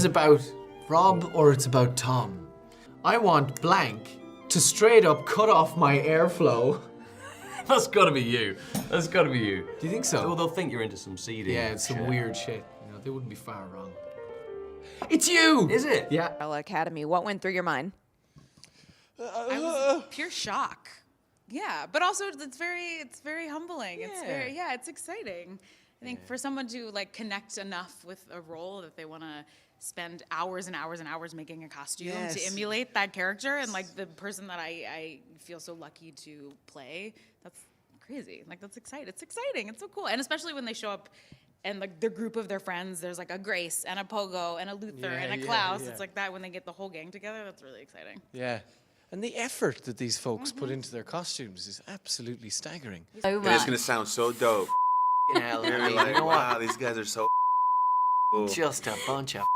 is about Rob or it's about Tom. I want blank to straight up cut off my airflow. That's gotta be you. That's gotta be you. Do you think so? Well, they'll think you're into some seedy. Yeah, it's some weird shit. You know, they wouldn't be far wrong. It's you! Is it? Yeah. Umbrella Academy. What went through your mind? I was pure shock. Yeah, but also it's very humbling. It's very, it's exciting. I think for someone to like connect enough with a role that they want to spend hours and hours and hours making a costume to emulate that character and like the person that I feel so lucky to play. That's crazy. Like that's exciting. It's exciting. It's so cool. And especially when they show up and like the group of their friends, there's like a Grace and a Pogo and a Luther and a Klaus. It's like that when they get the whole gang together. That's really exciting. Yeah. And the effort that these folks put into their costumes is absolutely staggering. So much. It's gonna sound so dope. Hell, You're like, you know wow, what? these guys are so cool. Just a bunch of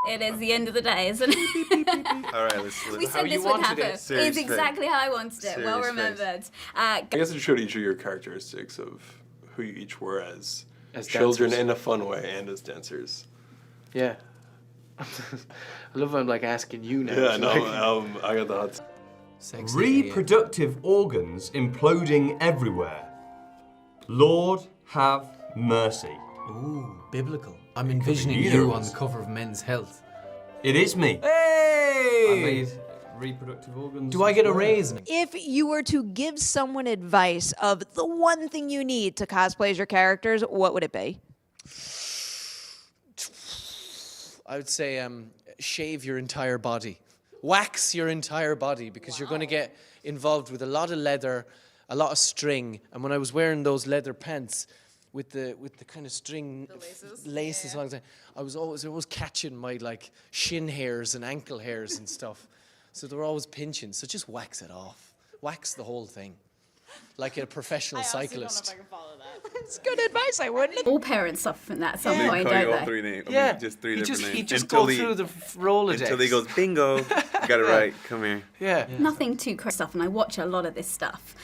It is the end of the day, isn't it? All right, let's We said this would happen. It's exactly how I wanted it. Well remembered. I guess it showed each of your characteristics of who you each were as children dancers. in a fun way and as dancers. Yeah. I love how I'm like asking you now. Yeah, Like, no, I got the hot. sexy. Reproductive organs imploding everywhere. Lord have mercy. Ooh, biblical. I'm envisioning you on the cover of Men's Health. It is me. Hey! I made reproductive organs. Do I get a raise? If you were to give someone advice of the one thing you need to cosplay as your characters, what would it be? I would say shave your entire body. Wax your entire body because you're going to get involved with a lot of leather, a lot of string. And when I was wearing those leather pants with the kind of string laces along the, I was always catching my like shin hairs and ankle hairs and stuff. So they were always pinching. So just wax it off. Wax the whole thing. Like a professional cyclist. I don't know if I can follow that. It's good advice, I wouldn't. All parents suffer from that at some They point, call you don't all they? three names. Yeah, I mean, just three different names. He just Until go through the Rolodex. Until he goes, bingo. You got it right. Come here. Yeah. Nothing too crazy stuff, and I watch a lot of this stuff.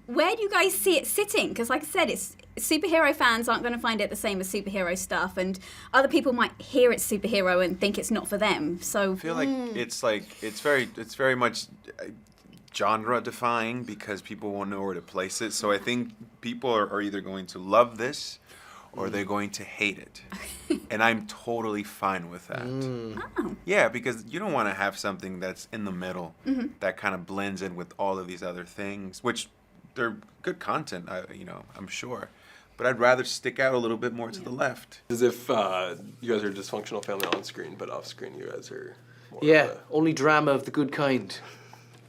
Where do you guys see it sitting? Because like I said, it's superhero fans aren't going to find it the same as superhero stuff, and other people might hear it's superhero and think it's not for them. So I feel like it's very much genre defying because people won't know where to place it. So I think people are either going to love this or they're going to hate it. And I'm totally fine with that. Oh. Yeah, because you don't want to have something that's in the middle that kind of blends in with all of these other things, which they're good content, I'm sure. But I'd rather stick out a little bit more to the left. As if you guys are a dysfunctional family on screen, but off screen you guys are more Yeah, only drama of the good kind,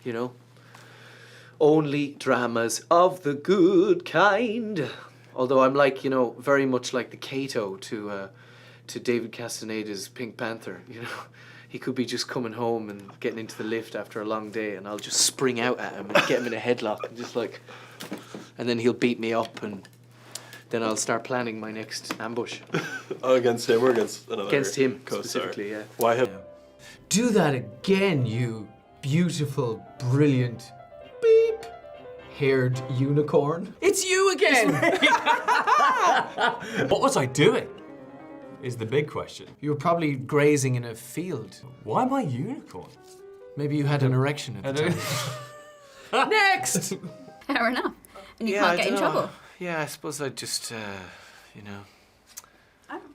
you know? Only dramas of the good kind. Although I'm like, very much like the Kato to David Castaneda's Pink Panther, He could be just coming home and getting into the lift after a long day and I'll just spring out at him and get him in a headlock and just like... And then he'll beat me up and then I'll start planning my next ambush. against him or against another Against him, co-star? specifically, yeah. Why him? Do that again, you beautiful, brilliant, beep-haired unicorn. It's you again! What was I doing? Is the big question. You were probably grazing in a field. Why am I unicorn? Maybe you had an erection at the time. Next! Fair enough. And you I can't get in dunno. trouble. Yeah, I suppose I'd just, Oh,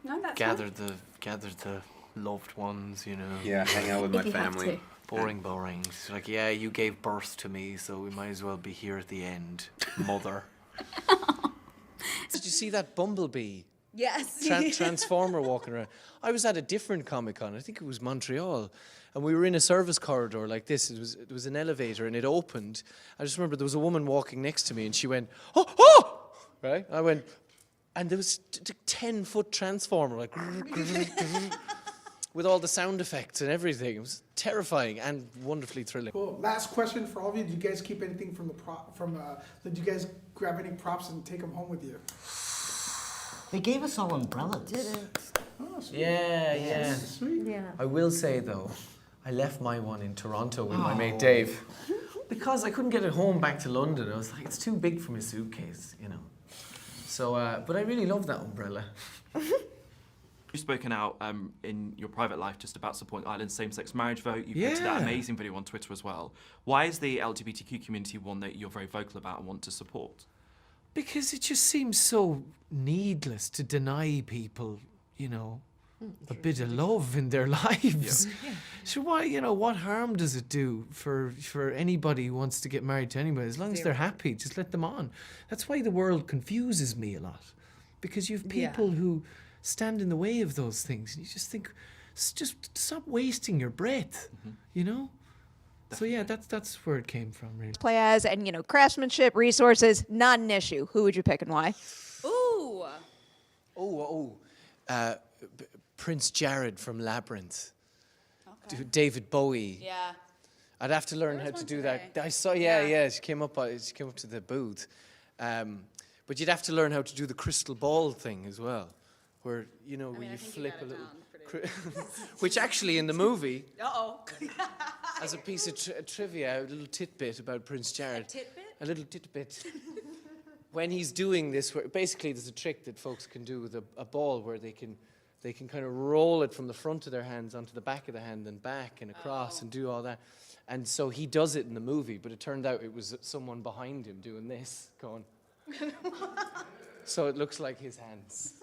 no, that's gather the loved ones, Yeah, hang out with my If you have family. Boring. It's like, yeah, you gave birth to me, so we might as well be here at the end, mother. Did you see that bumblebee? Yes. Transformer walking around. I was at a different Comic-Con, I think it was Montreal, and we were in a service corridor like this. It was an elevator, and it opened. I just remember there was a woman walking next to me, and she went, oh! Right? I went, and there was a 10-foot transformer, like, with all the sound effects and everything. It was terrifying and wonderfully thrilling. Cool. Last question for all of you. Did you guys keep anything from did you guys grab any props and take them home with you? They gave us all umbrellas. Oh, sweet. Yeah. Sweet. Yeah. I will say, though, I left my one in Toronto with my mate Dave. Because I couldn't get it home back to London. I was like, it's too big for my suitcase, So, but I really love that umbrella. You've spoken out in your private life just about supporting Ireland's same-sex marriage vote. You posted that amazing video on Twitter as well. Why is the LGBTQ community one that you're very vocal about and want to support? Because it just seems so needless to deny people, you know, a bit of love in their lives. So why, you know, what harm does it do for anybody who wants to get married to anybody? As long as they're happy, just let them on. That's why the world confuses me a lot. Because you have people who stand in the way of those things, and you just think, just stop wasting your breath, you know? So yeah, that's where it came from, really. Play as, and, you know, craftsmanship, resources, not an issue. Who would you pick and why? Ooh. Prince Jared from Labyrinth. Okay. David Bowie. Yeah. I'd have to learn how to do that. I saw, she came up to the booth. But you'd have to learn how to do the crystal ball thing as well, where, you know, where you flip a little... which actually in the movie... as a piece of trivia, a little tidbit about Prince Jared. A little tidbit. When he's doing this, basically there's a trick that folks can do with a ball where they can kind of roll it from the front of their hands onto the back of the hand and back and across and do all that. And so he does it in the movie, but it turned out it was someone behind him doing this, going... So it looks like his hands.